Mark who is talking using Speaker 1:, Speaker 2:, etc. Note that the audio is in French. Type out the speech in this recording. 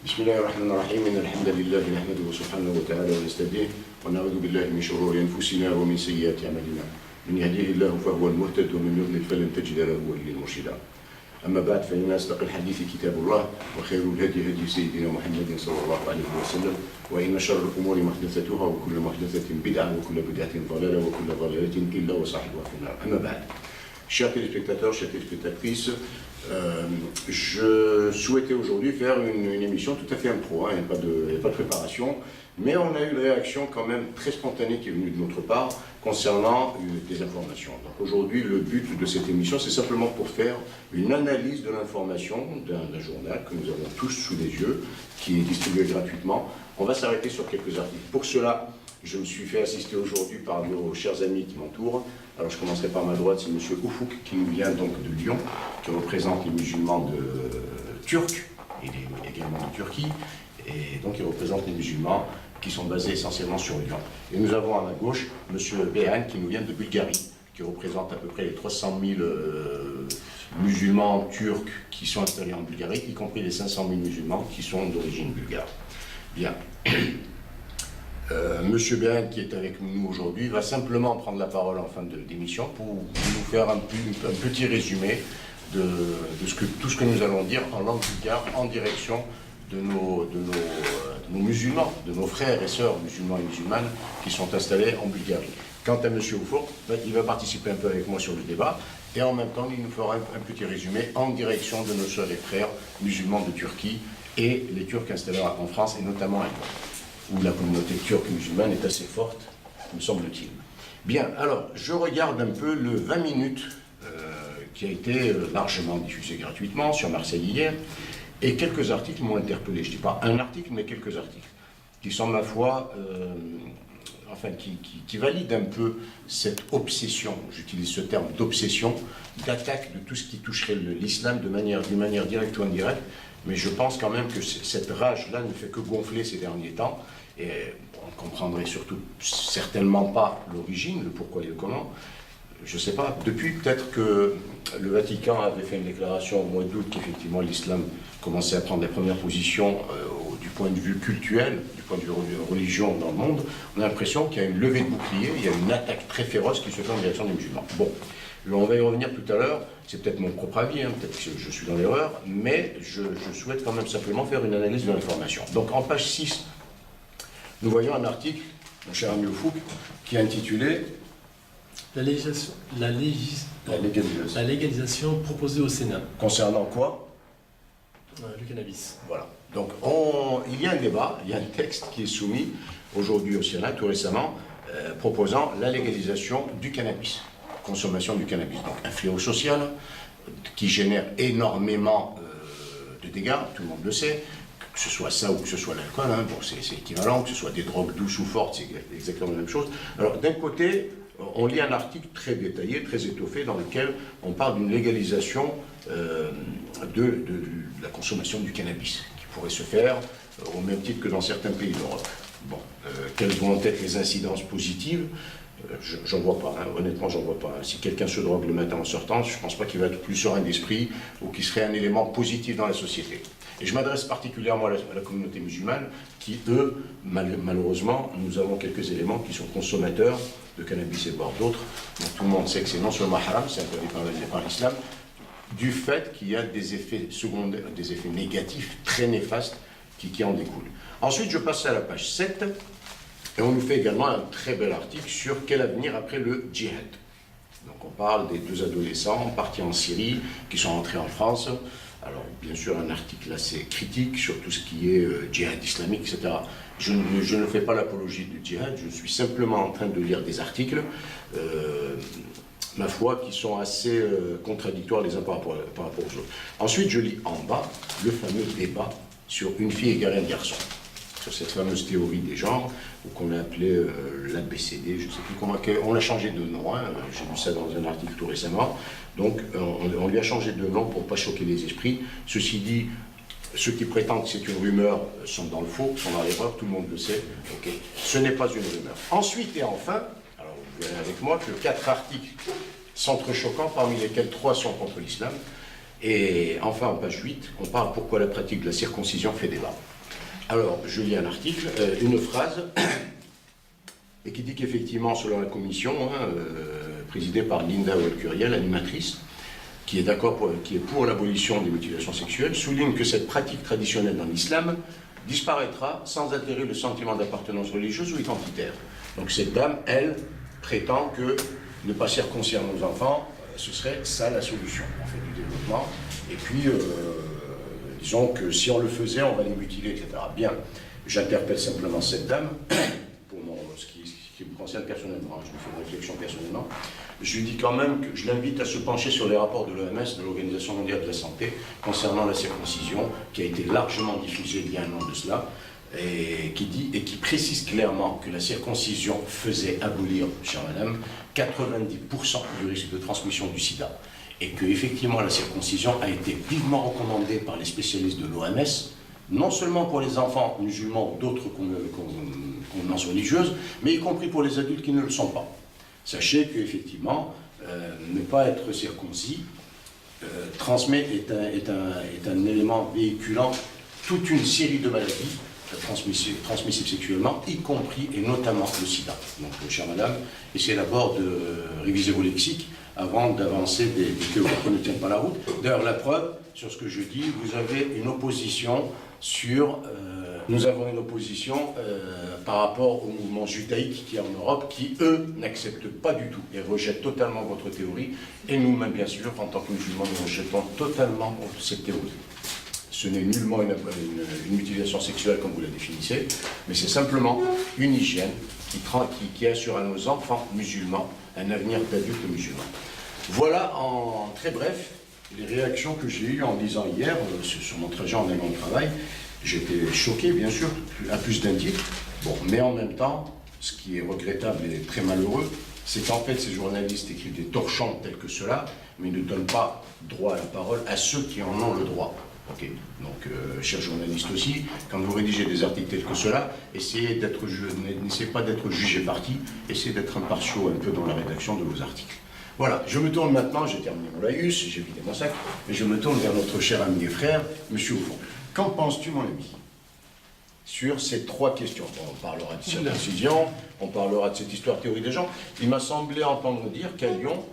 Speaker 1: بسم الله الرحمن الرحيم إن الحمد لله نحمده سبحانه وتعالى ونستهديه ونعوذ بالله من شرور أنفسنا ومن سيئات أعمالنا من يهديه الله فهو المهتد ومن يضلل فلن تجد له وليا مرشدا أما بعد فإن أصدق الحديث كتاب الله وخير الهدي هدي سيدنا محمد صلى الله عليه وسلم وإن شر الأمور محدثتها وكل محدثة بدعة وكل بدعة ضلالة وكل ضلالة إلا وصاحبها في النار. أما بعد. Chers téléspectateurs, chères téléspectatrices, je souhaitais aujourd'hui faire une émission tout à fait impro, il n'y a pas de préparation, mais on a eu une réaction quand même très spontanée qui est venue de notre part concernant des informations. Donc aujourd'hui, le but de cette émission, c'est simplement pour faire une analyse de l'information d'un journal que nous avons tous sous les yeux, qui est distribué gratuitement. On va s'arrêter sur quelques articles. Pour cela, je me suis fait assister aujourd'hui par nos chers amis qui m'entourent. Alors je commencerai par ma droite, c'est M. Ufuk qui nous vient donc de Lyon, qui représente les musulmans turcs, et également de Turquie, et donc il représente les musulmans qui sont basés essentiellement sur Lyon. Et nous avons à ma gauche M. Behan qui nous vient de Bulgarie, qui représente à peu près les 300 000 musulmans turcs qui sont installés en Bulgarie, y compris les 500 000 musulmans qui sont d'origine bulgare. Bien. Monsieur Behan, qui est avec nous aujourd'hui, va simplement prendre la parole en fin d'émission pour nous faire un petit résumé de tout ce que nous allons dire en langue bulgare en direction de nos musulmans, de nos frères et sœurs musulmans et musulmanes qui sont installés en Bulgarie. Quant à Monsieur Ufuk, il va participer un peu avec moi sur le débat et en même temps il nous fera un petit résumé en direction de nos sœurs et frères musulmans de Turquie et les Turcs installés en France et notamment à Lyon, où la communauté turque musulmane est assez forte, me semble-t-il. Bien, alors, je regarde un peu le 20 minutes qui a été largement diffusé gratuitement sur Marseille hier, et quelques articles m'ont interpellé. Je ne dis pas un article, mais quelques articles, qui sont, ma foi, qui valident un peu cette obsession, j'utilise ce terme d'obsession, d'attaque de tout ce qui toucherait l'islam d'une manière directe ou indirecte, mais je pense quand même que cette rage-là ne fait que gonfler ces derniers temps, et on ne comprendrait surtout certainement pas l'origine, le pourquoi et le comment. Je ne sais pas, depuis peut-être que le Vatican avait fait une déclaration au mois d'août qu'effectivement l'islam commençait à prendre les premières positions du point de vue cultuel, du point de vue religion dans le monde, on a l'impression qu'il y a une levée de bouclier, il y a une attaque très féroce qui se fait en direction des musulmans. Bon, on va y revenir tout à l'heure, c'est peut-être mon propre avis, peut-être que je suis dans l'erreur, mais je souhaite quand même simplement faire une analyse de l'information. Donc en page 6, nous voyons un article, mon cher ami Ufuk, qui est intitulé
Speaker 2: La légalisation proposée au Sénat.
Speaker 1: Concernant quoi?
Speaker 2: Le cannabis.
Speaker 1: Voilà. Donc il y a un débat, il y a un texte qui est soumis aujourd'hui au Sénat, tout récemment, proposant la légalisation du cannabis, consommation du cannabis. Donc un fléau social qui génère énormément de dégâts, tout le monde le sait, que ce soit ça ou que ce soit l'alcool, bon, c'est équivalent, que ce soit des drogues douces ou fortes, c'est exactement la même chose. Alors d'un côté, on lit un article très détaillé, très étoffé, dans lequel on parle d'une légalisation de la consommation du cannabis, qui pourrait se faire au même titre que dans certains pays d'Europe. Bon, quelles vont être les incidences positives? J'en vois pas, honnêtement j'en vois pas. Si quelqu'un se drogue le matin en sortant, je ne pense pas qu'il va être plus serein d'esprit ou qu'il serait un élément positif dans la société. Et je m'adresse particulièrement à la communauté musulmane qui, eux, malheureusement, nous avons quelques éléments qui sont consommateurs de cannabis et voire d'autres. Donc tout le monde sait que c'est non seulement haram, c'est interdit par l'islam, du fait qu'il y a des effets secondaires, des effets négatifs très néfastes qui en découlent. Ensuite, je passe à la page 7. Et on nous fait également un très bel article sur quel avenir après le djihad. Donc on parle des 2 adolescents partis en Syrie, qui sont rentrés en France. Alors bien sûr un article assez critique sur tout ce qui est djihad islamique, etc. Je ne fais pas l'apologie du djihad, je suis simplement en train de lire des articles, ma foi, qui sont assez contradictoires les uns par rapport aux autres. Ensuite je lis en bas le fameux débat sur une fille égalée à un garçon, sur cette fameuse théorie des genres, ou qu'on a appelé l'ABCD, je ne sais plus comment, on l'a changé de nom, j'ai vu ça dans un article tout récemment, donc on lui a changé de nom pour ne pas choquer les esprits. Ceci dit, ceux qui prétendent que c'est une rumeur sont dans le faux, sont dans l'erreur, tout le monde le sait, okay. Ce n'est pas une rumeur. Ensuite et enfin, alors vous verrez avec moi que 4 articles s'entrechoquant, parmi lesquels 3 sont contre l'islam, et enfin en page 8, on parle pourquoi la pratique de la circoncision fait débat. Alors, je lis un article, une phrase, et qui dit qu'effectivement, selon la commission, présidée par Linda Walcuriel, animatrice, qui est pour l'abolition des mutilations sexuelles, souligne que cette pratique traditionnelle dans l'islam disparaîtra sans altérer le sentiment d'appartenance religieuse ou identitaire. Donc cette dame, elle, prétend que ne pas circoncire nos enfants, ce serait ça la solution en fait, du développement. Et puis, disons que si on le faisait, on va les mutiler, etc. Bien, j'interpelle simplement cette dame, pour ce qui me concerne personnellement, je me fais une réflexion personnellement. Je lui dis quand même que je l'invite à se pencher sur les rapports de l'OMS, de l'Organisation mondiale de la santé, concernant la circoncision, qui a été largement diffusée il y a un an de cela, et qui précise clairement que la circoncision faisait abolir, chère madame, 90% du risque de transmission du sida. Et que effectivement la circoncision a été vivement recommandée par les spécialistes de l'OMS, non seulement pour les enfants musulmans ou d'autres convenances religieuses, mais y compris pour les adultes qui ne le sont pas. Sachez qu'effectivement, ne pas être circoncis est un élément véhiculant toute une série de maladies transmissibles sexuellement, y compris et notamment le sida. Donc, chère madame, essayez d'abord de réviser vos lexiques avant d'avancer des théories qui ne tiennent pas la route. D'ailleurs, la preuve, sur ce que je dis, vous avez une opposition nous avons une opposition par rapport au mouvement judaïque qui est en Europe, qui, eux, n'acceptent pas du tout et rejettent totalement votre théorie. Et nous-mêmes, bien sûr, en tant que musulmans, nous rejetons totalement cette théorie. Ce n'est nullement une mutilation sexuelle comme vous la définissez, mais c'est simplement une hygiène qui assure à nos enfants musulmans un avenir d'adultes musulmans. Voilà, en très bref, les réactions que j'ai eues en lisant hier sur mon trajet en allant au travail. J'étais choqué, bien sûr, à plus d'un titre. Bon, mais en même temps, ce qui est regrettable et très malheureux, c'est qu'en fait, ces journalistes écrivent des torchons tels que cela, mais ne donnent pas droit à la parole à ceux qui en ont le droit. Okay. Donc, chers journalistes aussi, quand vous rédigez des articles tels que cela, n'essayez pas d'être jugé parti, essayez d'être impartiaux un peu dans la rédaction de vos articles. Voilà, je me tourne maintenant, j'ai terminé mon laïus, j'ai vidé mon sac, et je me tourne vers notre cher ami et frère, M. Oufon. Qu'en penses-tu, mon ami, sur ces trois questions? On parlera de circoncision, on parlera de cette histoire théorie des gens. Il m'a semblé entendre dire qu'à Lyon,